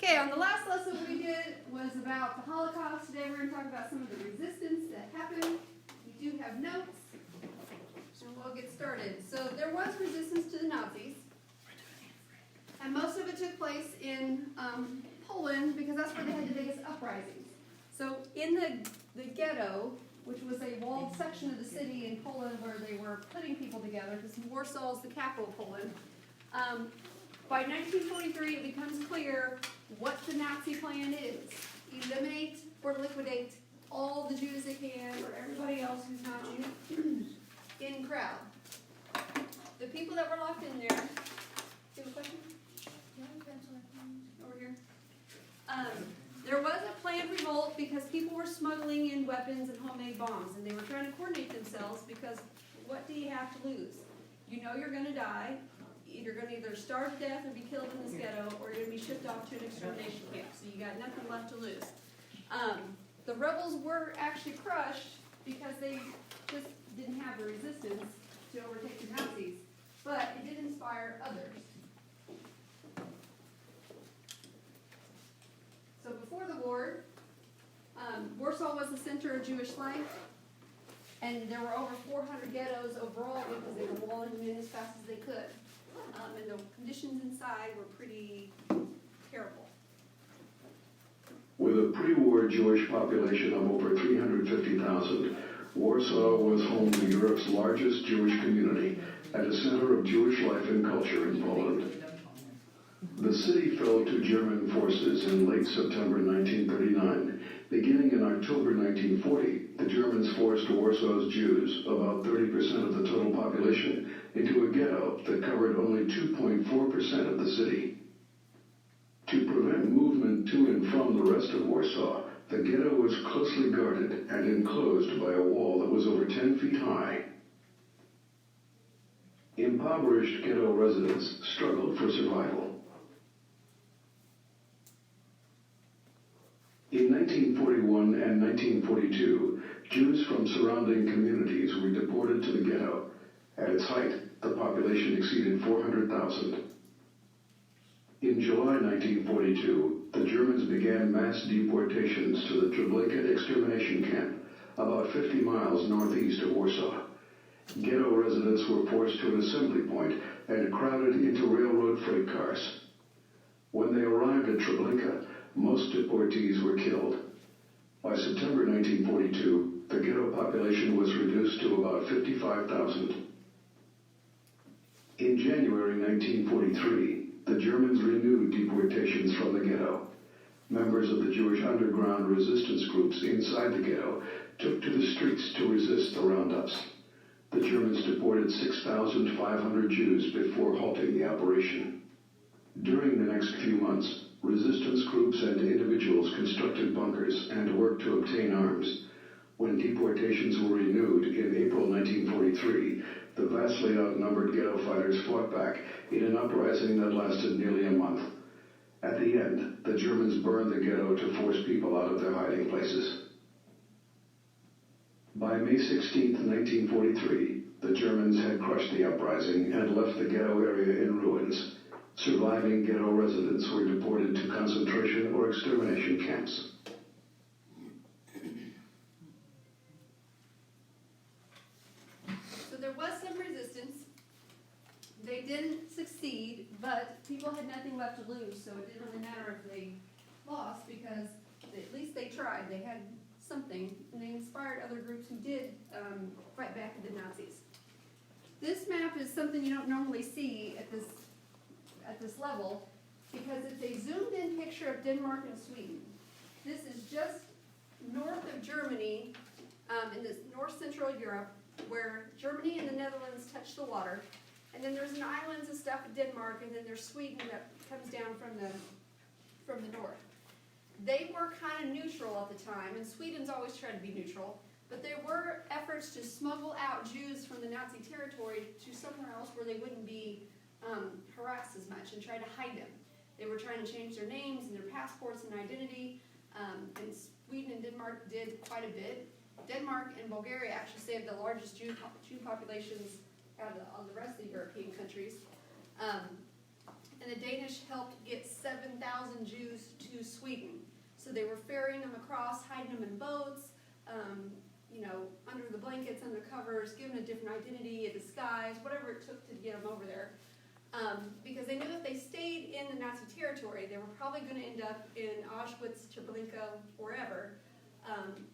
Okay, on the last lesson we did was about the Holocaust. Today we're going to talk about some of the resistance that happened. We do have notes, and we'll get started. So there was resistance to the Nazis, and most of it took place in Poland because that's where they had the biggest uprisings. So in the ghetto, which was a walled section of the city in Poland where they were putting people together, because Warsaw is the capital of Poland, by 1943 it becomes clear what the Nazi plan is. Eliminate or liquidate all the Jews they can, or everybody else who's not in crowd. The people that were locked in there, do you have a question? Over here. There was a planned revolt because people were smuggling in weapons and homemade bombs, and they were trying to coordinate themselves because what do you have to lose? You know you're going to die. You're going to either starve to death or be killed in this ghetto, or you're going to be shipped off to an extermination camp. So you got nothing left to lose. The rebels were actually crushed because they just didn't have the resistance to overtake the Nazis, but it did inspire others. So before the war, Warsaw was the center of Jewish life, and there were over 400 ghettos overall because they were walling them in as fast as they could. And the conditions inside were pretty terrible. With a pre-war Jewish population of over 350,000, Warsaw was home to Europe's largest Jewish community and a center of Jewish life and culture in Poland. The city fell to German forces in late September 1939. Beginning in October 1940, the Germans forced Warsaw's Jews, about 30% of the total population, into a ghetto that covered only 2.4% of the city. To prevent movement to and from the rest of Warsaw, the ghetto was closely guarded and enclosed by a wall that was over 10 feet high. Impoverished ghetto residents struggled for survival. In 1941 and 1942, Jews from surrounding communities were deported to the ghetto. At its height, the population exceeded 400,000. In July 1942, the Germans began mass deportations to the Treblinka extermination camp, about 50 miles northeast of Warsaw. Ghetto residents were forced to an assembly point and crowded into railroad freight cars. When they arrived at Treblinka, most deportees were killed. By September 1942, the ghetto population was reduced to about 55,000. In January 1943, the Germans renewed deportations from the ghetto. Members of the Jewish underground resistance groups inside the ghetto took to the streets to resist the roundups. The Germans deported 6,500 Jews before halting the operation. During the next few months, resistance groups and individuals constructed bunkers and worked to obtain arms. When deportations were renewed in April 1943, the vastly outnumbered ghetto fighters fought back in an uprising that lasted nearly a month. At the end, the Germans burned the ghetto to force people out of their hiding places. By May 16, 1943, the Germans had crushed the uprising and left the ghetto area in ruins. Surviving ghetto residents were deported to concentration or extermination camps. So there was some resistance. They didn't succeed, but people had nothing left to lose, so it didn't really matter if they lost because at least they tried. They had something, and they inspired other groups who did fight back at the Nazis. This map is something you don't normally see at this level because it's a zoomed-in picture of Denmark and Sweden. This is just north of Germany in this north-central Europe where Germany and the Netherlands touch the water. And then there's an islands and stuff in Denmark, and then there's Sweden that comes down from the north. They were kind of neutral at the time, and Sweden's always tried to be neutral, but there were efforts to smuggle out Jews from the Nazi territory to somewhere else where they wouldn't be harassed as much and try to hide them. They were trying to change their names and their passports and identity, and Sweden and Denmark did quite a bit. Denmark and Bulgaria actually saved the largest Jew populations out of the rest of the European countries. And the Danish helped get 7,000 Jews Sweden. So they were ferrying them across, hiding them in boats, under the blankets, under covers, giving a different identity, a disguise, whatever it took to get them over there. Because they knew if they stayed in the Nazi territory, they were probably going to end up in Auschwitz, Treblinka, wherever.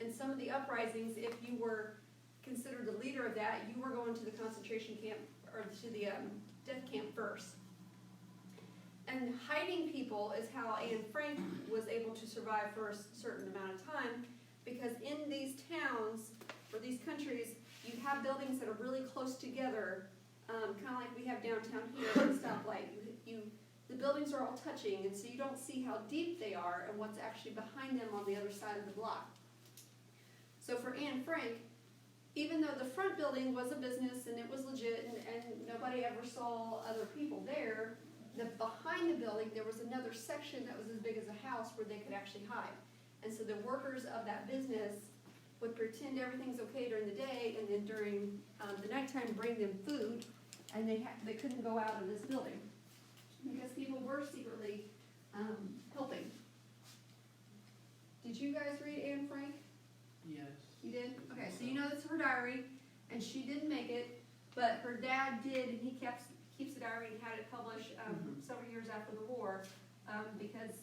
And some of the uprisings, if you were considered the leader of that, you were going to the concentration camp, or to the death camp first. And hiding people is how Anne Frank was able to survive for a certain amount of time, because in these towns, or these countries, you have buildings that are really close together, kind of like we have downtown here at the stoplight. The buildings are all touching, and so you don't see how deep they are and what's actually behind them on the other side of the block. So for Anne Frank, even though the front building was a business and it was legit and nobody ever saw other people there, behind the building there was another section that was as big as a house where they could actually hide. And so the workers of that business would pretend everything's okay during the day, and then during the nighttime bring them food, and they couldn't go out of this building because people were secretly helping. Did you guys read Anne Frank? Yes. You did? Okay, so you know that's her diary, and she didn't make it, but her dad did, and he keeps the diary and had it published several years after the war, because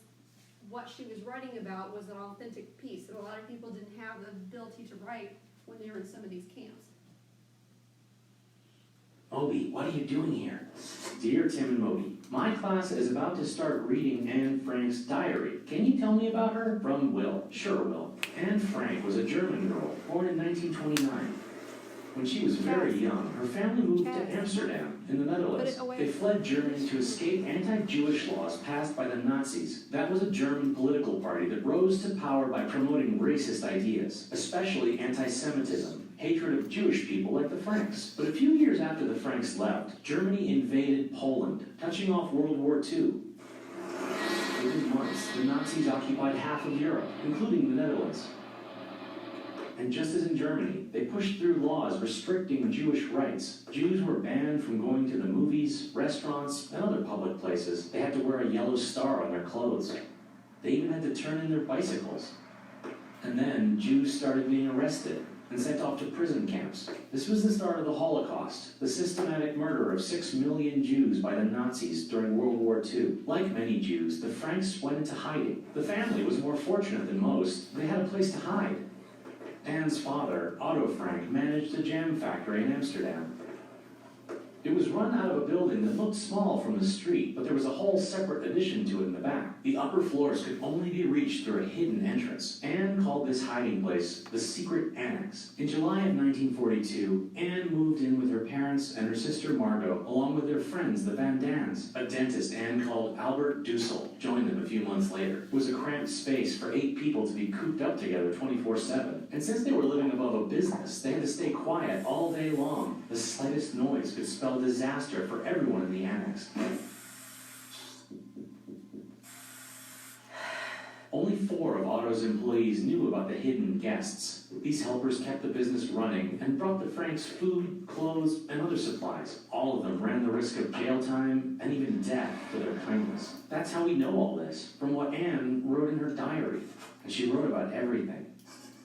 what she was writing about was an authentic piece, and a lot of people didn't have the ability to write when they were in some of these camps. Moby, what are you doing here? Dear Tim and Moby, my class is about to start reading Anne Frank's diary. Can you tell me about her? From Will. Sure, Will. Anne Frank was a German girl, born in 1929. When she was very young, her family moved to Amsterdam in the Netherlands. They fled Germany to escape anti-Jewish laws passed by the Nazis. That was a German political party that rose to power by promoting racist ideas, especially anti-Semitism, hatred of Jewish people like the Franks. But a few years after the Franks left, Germany invaded Poland, touching off World War II. Within months, the Nazis occupied half of Europe, including the Netherlands. And just as in Germany, they pushed through laws restricting Jewish rights. Jews were banned from going to the movies, restaurants, and other public places. They had to wear a yellow star on their clothes. They even had to turn in their bicycles. And then Jews started being arrested and sent off to prison camps. This was the start of the Holocaust, the systematic murder of 6 million Jews by the Nazis during World War II. Like many Jews, the Franks went into hiding. The family was more fortunate than most. They had a place to hide. Anne's father, Otto Frank, managed a jam factory in Amsterdam. It was run out of a building that looked small from the street, but there was a whole separate addition to it in the back. The upper floors could only be reached through a hidden entrance. Anne called this hiding place the Secret Annex. In July of 1942, Anne moved in with her parents and her sister Margot, along with their friends, the Van Dans. A dentist Anne called Albert Dussel joined them a few months later. It was a cramped space for 8 people to be cooped up together 24/7. And since they were living above a business, they had to stay quiet all day long. The slightest noise could spell disaster for everyone in the annex. Only 4 of Otto's employees knew about the hidden guests. These helpers kept the business running and brought the Franks food, clothes, and other supplies. All of them ran the risk of jail time and even death for their kindness. That's how we know all this, from what Anne wrote in her diary. And she wrote about everything.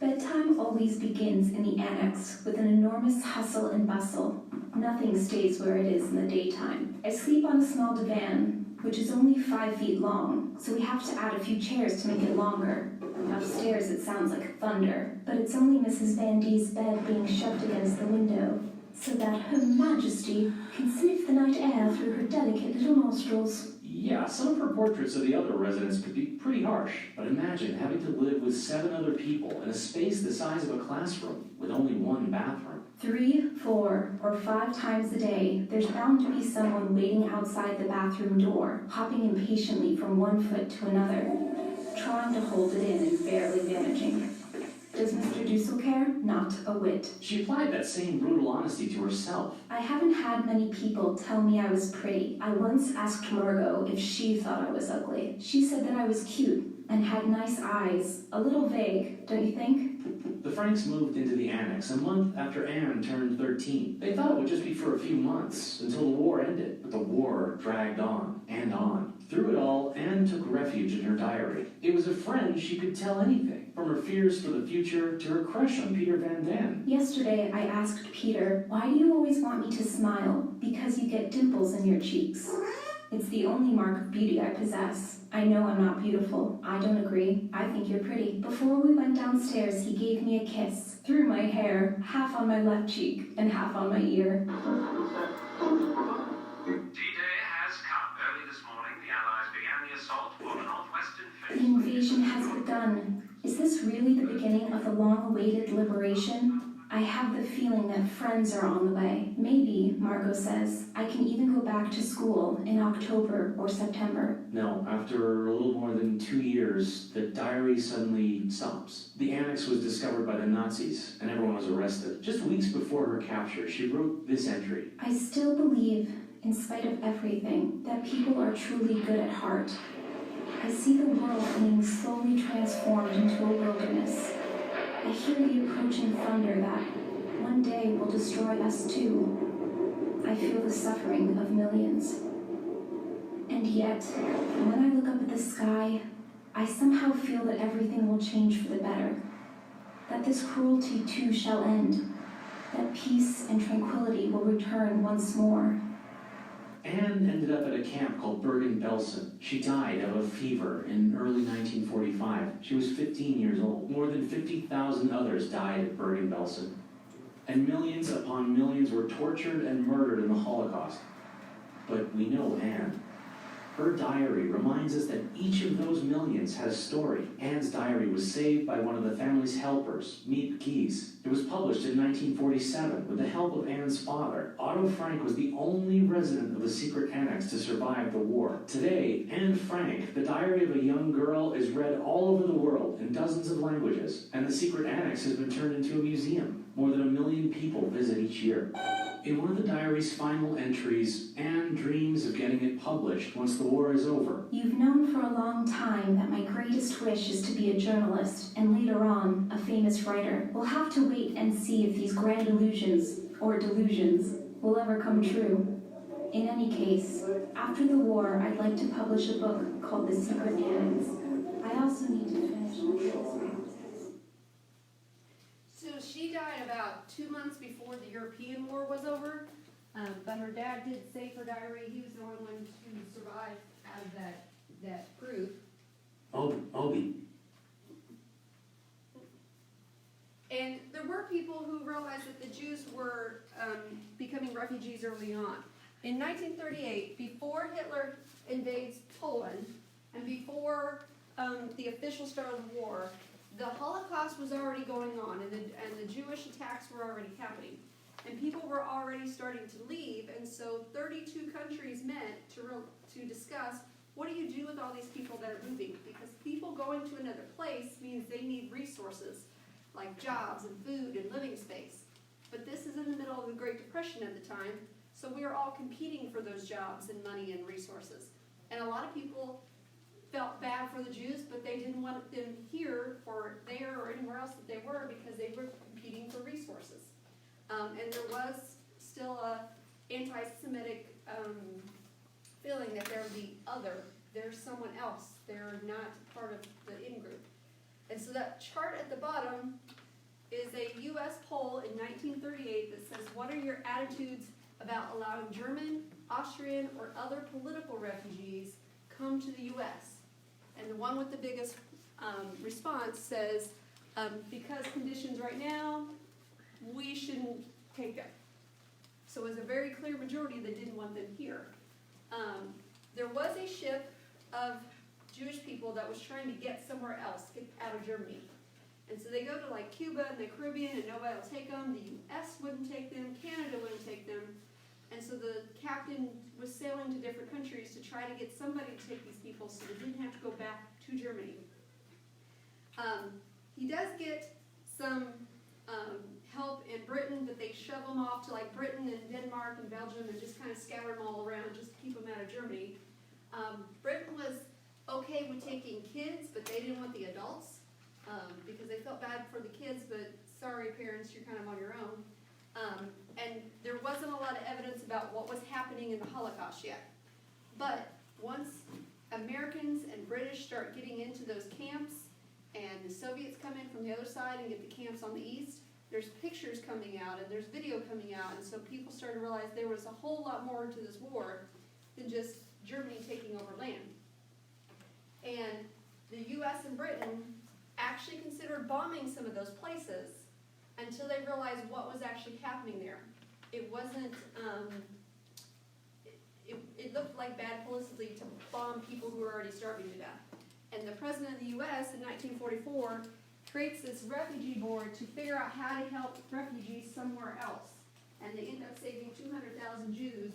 Bedtime always begins in the annex with an enormous hustle and bustle. Nothing stays where it is in the daytime. I sleep on a small divan, which is only 5 feet long, so we have to add a few chairs to make it longer. Upstairs it sounds like thunder, but it's only Mrs. Van D's bed being shoved against the window, so that Her Majesty can sniff the night air through her delicate little nostrils. Yeah, some of her portraits of the other residents could be pretty harsh, but imagine having to live with 7 other people in a space the size of a classroom with only 1 bathroom. 3, 4, or 5 times a day, there's bound to be someone waiting outside the bathroom door, hopping impatiently from one foot to another, trying to hold it in and barely managing. Does Mr. Dussel care? Not a whit. She applied that same brutal honesty to herself. I haven't had many people tell me I was pretty. I once asked Margot if she thought I was ugly. She said that I was cute and had nice eyes. A little vague, don't you think? The Franks moved into the annex a month after Anne turned 13. They thought it would just be for a few months until the war ended, but the war dragged on and on. Through it all, Anne took refuge refuge in her diary. It was a friend she could tell anything, from her fears for the future to her crush on Peter Van Damme. Yesterday, I asked Peter, why do you always want me to smile? Because you get dimples in your cheeks. It's the only mark of beauty I possess. I know I'm not beautiful. I don't agree. I think you're pretty. Before we went downstairs, he gave me a kiss. Through my hair, half on my left cheek and half on my ear. D-Day has come. Early this morning, the Allies began the assault on the northwestern The face. invasion has begun. Is this really the beginning of the long-awaited liberation? I have the feeling that friends are on the way. Maybe, Margot says, I can even go back to school in October or September. No, after a little more than 2 years, the diary suddenly stops. The annex was discovered by the Nazis, and everyone was arrested. Just weeks before her capture, she wrote this entry. I still believe, in spite of everything, that people are truly good at heart. I see the world being slowly transformed into a wilderness. I hear the approaching thunder that one day will destroy us too. I feel the suffering of millions. And yet, when I look up at the sky, I somehow feel that everything will change for the better. That this cruelty too shall end. That peace and tranquility will return once more. Anne ended up at a camp called Bergen-Belsen. She died of a fever in early 1945. She was 15 years old. More than 50,000 others died at Bergen-Belsen. And millions upon millions were tortured and murdered in the Holocaust. But we know Anne. Her diary reminds us that each of those millions has a story. Anne's diary was saved by one of the family's helpers, Miep Kies. It was published in 1947 with the help of Anne's father. Otto Frank was the only resident of the secret annex to survive the war. Today, Anne Frank, the diary of a young girl, is read all over the world in dozens of languages, and the secret annex has been turned into a museum. More than 1 million people visit each year. In one of the diary's final entries, Anne dreams of getting it published once the war is over. You've known for a long time that my greatest wish is to be a journalist, and later on, a famous writer. We'll have to wait and see if these grand illusions, or delusions, will ever come true. In any case, after the war, I'd like to publish a book called The Secret Annex. I also need to finish my thesis. So she died about 2 months before the European War was over, but her dad did save her diary. He was the only one to survive out of that group. Obi. And there were people who realized that the Jews were becoming refugees early on. In 1938, before Hitler invades Poland, and before the official start of the war, the Holocaust was already going on, and the Jewish attacks were already happening. And people were already starting to leave, and so 32 countries met to discuss, what do you do with all these people that are moving? Because people going to another place means they need resources, like jobs and food and living space. But this is in the middle of the Great Depression at the time, so we are all competing for those jobs and money and resources. And a lot of people felt bad for the Jews, but they didn't want them here or there or anywhere else that they were because they were competing for resources. And there was still a anti-Semitic feeling that they're the other, they're someone else, they're not part of the in-group. And so that chart at the bottom is a U.S. poll in 1938 that says, what are your attitudes about allowing German, Austrian, or other political refugees come to the U.S.? And the one with the biggest response says, because conditions right now, we shouldn't take them. So it was a very clear majority that didn't want them here. There was a ship of Jewish people that was trying to get somewhere else, get out of Germany. And so they go to like Cuba and the Caribbean and nobody will take them. The U.S. wouldn't take them, Canada wouldn't take them. And so the captain was sailing to different countries to try to get somebody to take these people so they didn't have to go back to Germany. He does get some help in Britain, but they shove them off to like Britain and Denmark and Belgium and just kind of scatter them all around just to keep them out of Germany. Britain was okay with taking kids, but they didn't want the adults because they felt bad for the kids, but sorry parents, you're kind of on your own. And there wasn't a lot of evidence about what was happening in the Holocaust yet. But once Americans and British start getting into those camps, and the Soviets come in from the other side and get the camps on the east, there's pictures coming out and there's video coming out, and so people started to realize there was a whole lot more to this war than just Germany taking over land. And the US and Britain actually considered bombing some of those places until they realized what was actually happening there. It wasn't, it looked like bad publicity to bomb people who were already starving to death. And the president of the US in 1944 creates this refugee board to figure out how to help refugees somewhere else. And they end up saving 200,000 Jews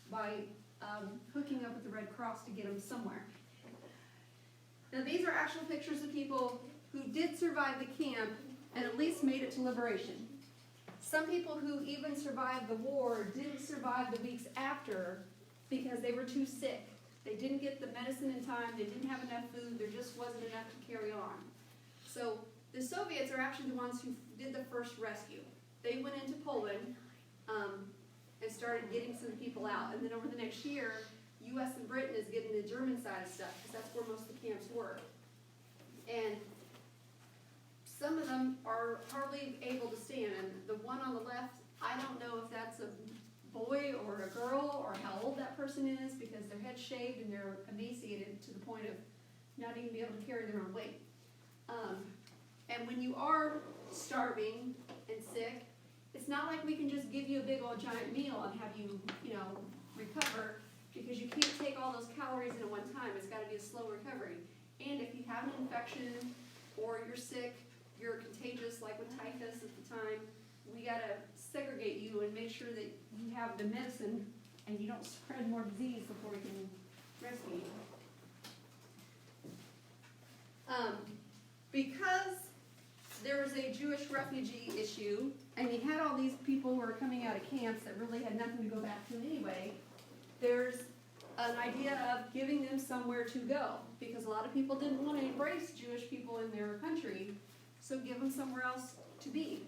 by hooking up with the Red Cross to get them somewhere. Now these are actual pictures of people who did survive the camp and at least made it to liberation. Some people who even survived the war didn't survive the weeks after because they were too sick. They didn't get the medicine in time, they didn't have enough food, there just wasn't enough to carry on. So the Soviets are actually the ones who did the first rescue. They went into Poland and started getting some people out. And then over the next year, US and Britain is getting the German side of stuff because that's where most of the camps were. And some of them are hardly able to stand. And the one on the left, I don't know if that's a boy or a girl or how old that person is because their head's shaved and they're emaciated to the point of not even being able to carry their own weight. And when you are starving and sick, it's not like we can just give you a big old giant meal and have you, recover, because you can't take all those calories in at one time. It's got to be a slow recovery. And if you have an infection or you're sick, you're contagious, like with typhus at the time, we got to segregate you and make sure that you have the medicine and you don't spread more disease before we can rescue you. Because there was a Jewish refugee issue, and you had all these people who were coming out of camps that really had nothing to go back to anyway, there's an idea of giving them somewhere to go, because a lot of people didn't want to embrace Jewish people in their country, so give them somewhere else to be.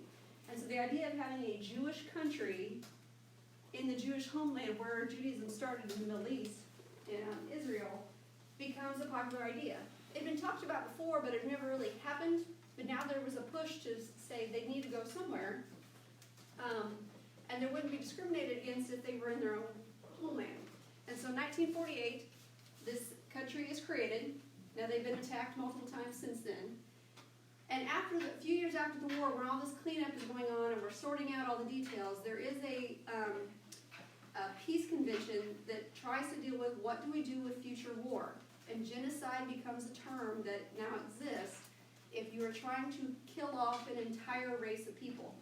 And so the idea of having a Jewish country in the Jewish homeland where Judaism started in the Middle East, in Israel, becomes a popular idea. It had been talked about before, but it never really happened. But now there was a push to say they need to go somewhere, and they wouldn't be discriminated against if they were in their own homeland. And so in 1948, this country is created. Now they've been attacked multiple times since then. And after a few years after the war, when all this cleanup is going on and we're sorting out all the details, there is a peace convention that tries to deal with what do we do with future war. And genocide becomes a term that now exists if you are trying to kill off an entire race of people.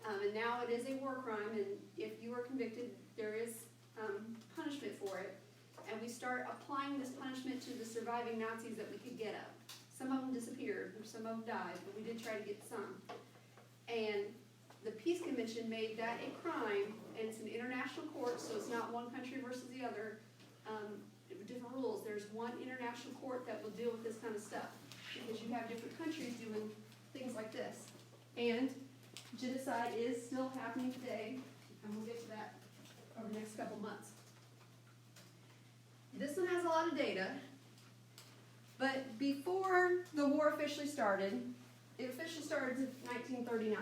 And now it is a war crime, and if you are convicted, there is punishment for it. And we start applying this punishment to the surviving Nazis that we could get at. Some of them disappeared, or some of them died, but we did try to get some. And the Peace Convention made that a crime, and it's an international court, so it's not one country versus the other. Different rules. There's one international court that will deal with this kind of stuff, because you have different countries doing things like this. And genocide is still happening today, and we'll get to that over the next couple months. This one has a lot of data, but before the war officially started, it officially started in 1939.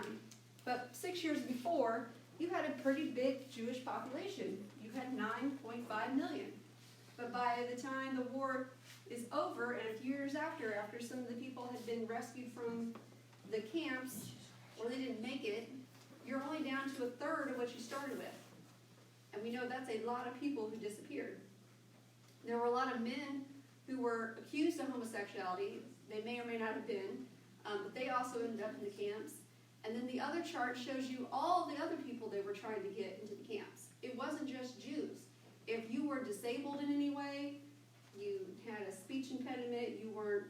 But 6 years before, you had a pretty big Jewish population. You had 9.5 million. But by the time the war is over, and a few years after some of the people had been rescued from the camps, or they didn't make it, you're only down to a third of what you started with. And we know that's a lot of people who disappeared. There were a lot of men who were accused of homosexuality. They may or may not have been, but they also ended up in the camps. And then the other chart shows you all the other people they were trying to get into the camps. It wasn't just Jews. If you were disabled in any way, you had a speech impediment, you weren't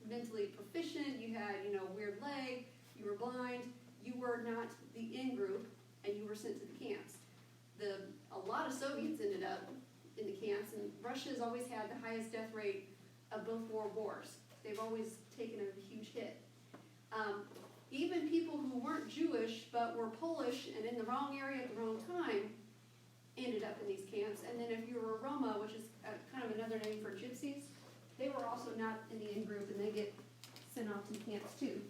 mentally proficient, you had, weird leg, you were blind, you were not the in-group, and you were sent to the camps. A lot of Soviets ended up in the camps, and Russia has always had the highest death rate of both world wars. They've always taken a huge hit. Even people who weren't Jewish but were Polish and in the wrong area at the wrong time ended up in these camps. And then if you were a Roma, which is kind of another name for gypsies, they were also not in the in-group, and they get sent off to camps too.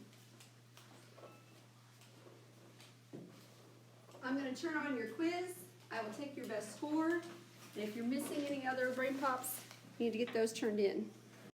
I'm gonna turn on your quiz. I will take your best score. And if you're missing any other brain pops, you need to get those turned in.